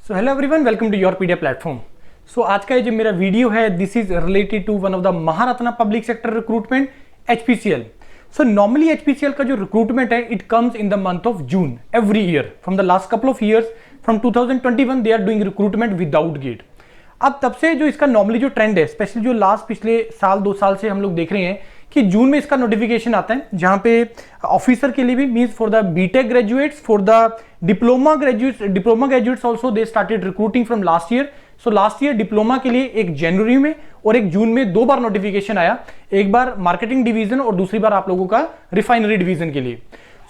So hello everyone, welcome to Yourpedia platform. So आज का ये जो मेरा वीडियो है, this is related to one of the Maharatna public sector recruitment HPCL। So normally HPCL का जो रिक्रूटमेंट है, it comes in the month of June every year. From the last couple of years, फ्रॉम 2021 they are doing recruitment without GATE. अब तब से जो इसका normally जो ट्रेंड है, स्पेशली जो लास्ट पिछले साल 2 साल से हम लोग देख रहे हैं कि जून में इसका नोटिफिकेशन आता है, जहां पे ऑफिसर के लिए भी means for the BTech graduates, for the diploma graduates also they started recruiting from last year. So last year diploma के लिए एक जनवरी में और एक जून में 2 बार नोटिफिकेशन आया, एक बार मार्केटिंग डिवीजन और दूसरी बार आप लोगों का रिफाइनरी डिवीजन के लिए।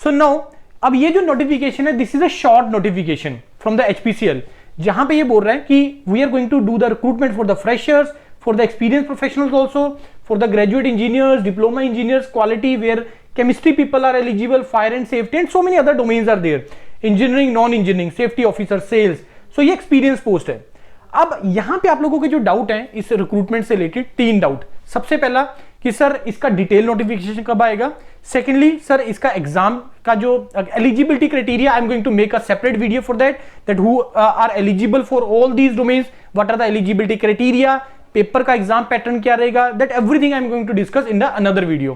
सो नाउ अब ये जो नोटिफिकेशन है, this is a short notification from the HPCL, जहां पे ये बोल रहा है कि we are going to do the recruitment for the freshers, for the experienced professionals also, for the graduate engineers, diploma engineers, quality where chemistry people are eligible, fire and safety and so many other domains are there, engineering, non-engineering, safety officer, sales। so ये experience post है। अब यहां पे आप लोगों के जो doubt है इस रिक्रूटमेंट से रिलेटेड, 3 डाउट। सबसे पहला कि सर इसका डिटेल नोटिफिकेशन कब आएगा। सेकेंडली सर इसका एग्जाम का जो eligibility criteria, I am going to make a separate video for that who are eligible for all these domains, what are the eligibility criteria, paper का exam pattern क्या रहेगा, that everything I am going to discuss in the another video.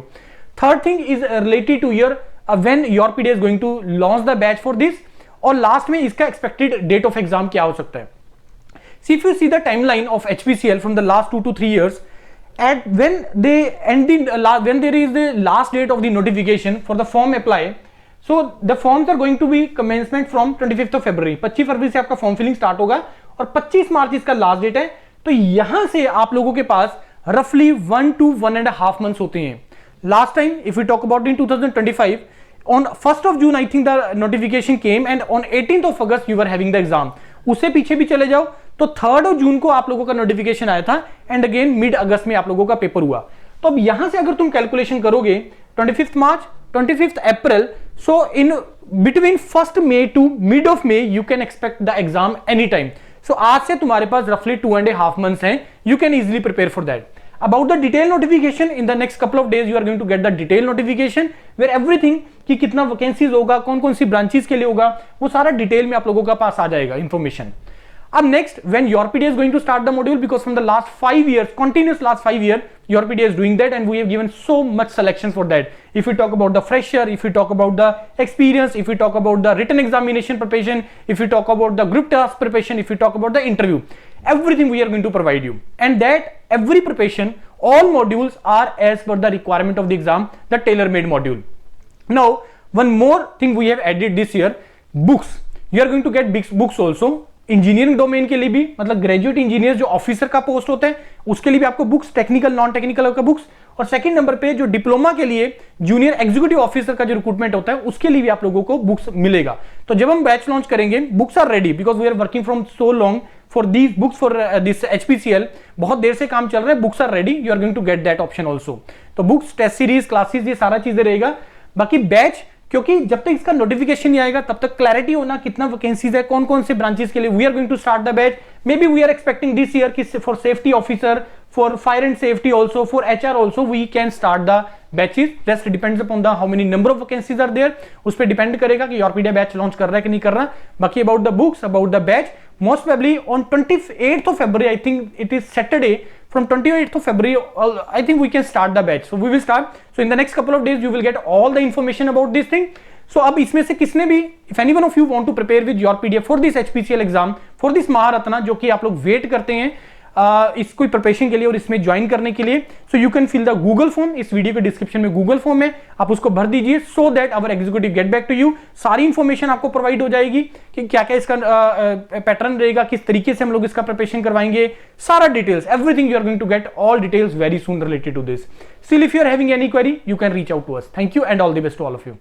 Third thing is related to your when Yourpedia is going to launch the batch for this, और last में इसका expected date of exam क्या हो सकता है। See, if you see the timeline of HPCL from the last 2 to 3 years, at when they end when there is the last date of the notification for the form apply, so the forms are going to be commencement from 25th of February। 25 फरवरी से आपका form filling start होगा और 25 मार्च इसका last date है। तो यहां से आप लोगों के पास रफली 1 to 1.5 months होते हैं। Last time if you talk about in 2025, on 1st of June I think the notification came and on 18th of August you were having the exam। उससे पीछे भी चले जाओ तो 3rd of June को आप लोगों का नोटिफिकेशन आया था एंड अगेन मिड अगस्त में आप लोगों का पेपर हुआ। तो अब यहां से अगर तुम कैलकुलेशन करोगे 25th मार्च, 25th अप्रैल, so in between 1st May to mid of May you can expect the exam any time. So आज से तुम्हारे पास रफली 2.5 months हैं, you can easily prepare for that. About the detailed notification, in the next couple of days you are going to get the detailed notification where everything कि कितना vacancies होगा, कौन कौन सी ब्रांचेस के लिए होगा, वो सारा डिटेल में आप लोगों का पास आ जाएगा इंफॉर्मेशन। अब next, when योरपीडिया is going to start the module, because from the last 5 years, continuous last 5 years, योरपीडिया is doing that and we have given so much selection for that। If we talk about the fresher, if we talk about the experience, if we talk about the written examination preparation, if we talk about the group task preparation, if we talk about the interview, everything we are going to provide you, and that every preparation, all modules are as per the requirement of the exam, the tailor-made module। Now one more thing we have added this year, books। You are going to get books also। Engineering domain के लिए भी, मतलब graduate engineer जो officer का post होता है उसके लिए भी आपको बुक्स, टेक्निकल नॉन टेक्निकल का बुक्स, और सेकंड नंबर पे जो डिप्लोमा के लिए जूनियर एग्जीक्यूटिव ऑफिसर का जो रिक्रूटमेंट होता है उसके लिए भी आप लोगों को बुक्स मिलेगा। तो जब हम बैच लॉन्च करेंगे, books are ready because we are working from so long for these books for this HPCL। बहुत देर से काम चल रहा है, books are ready, you are going to get that option also. तो बुक्स, टेस्ट सीरीज, क्लासेस, ये सारा चीजें रहेगा। बाकी बैच, क्योंकि जब तक इसका नोटिफिकेशन नहीं आएगा तब तक क्लैरिटी होना कितना वैकेंसीज है, कौन कौन से ब्रांचेस के लिए we are going to start the batch. May be we are expecting this year कि for safety officer, for fire and safety also, for HR also we can start the batches. Just depends upon the how many number of vacancies are there, उस पर depend करेगा कि योरपीडिया batch launch कर रहा है कि नहीं कर रहा। बाकी about the books, about the batch, most probably on 28th of February, I think it is Saturday, from 28th of February I think we can start the batch, so we will start। So in the next couple of days you will get all the information about this thing। So अब इसमें से किसने भी, if any one of you want to prepare with योरपीडिया for this HPCL exam, for this Maharatna, जो कि आप लोग wait करते हैं इस कोई प्रिपरेशन के लिए और इसमें ज्वाइन करने के लिए, so you can fill the Google form. इस वीडियो के डिस्क्रिप्शन में गूगल फॉर्म है, आप उसको भर दीजिए so that our executive get back to you. सारी इंफॉर्मेशन आपको प्रोवाइड हो जाएगी कि क्या क्या इसका पैटर्न रहेगा, किस तरीके से हम लोग इसका प्रिपरेशन करवाएंगे, सारा details, everything you are going to get all details very soon related to this. Still if you are having any query you can reach out to us. Thank you and all the best to all of you.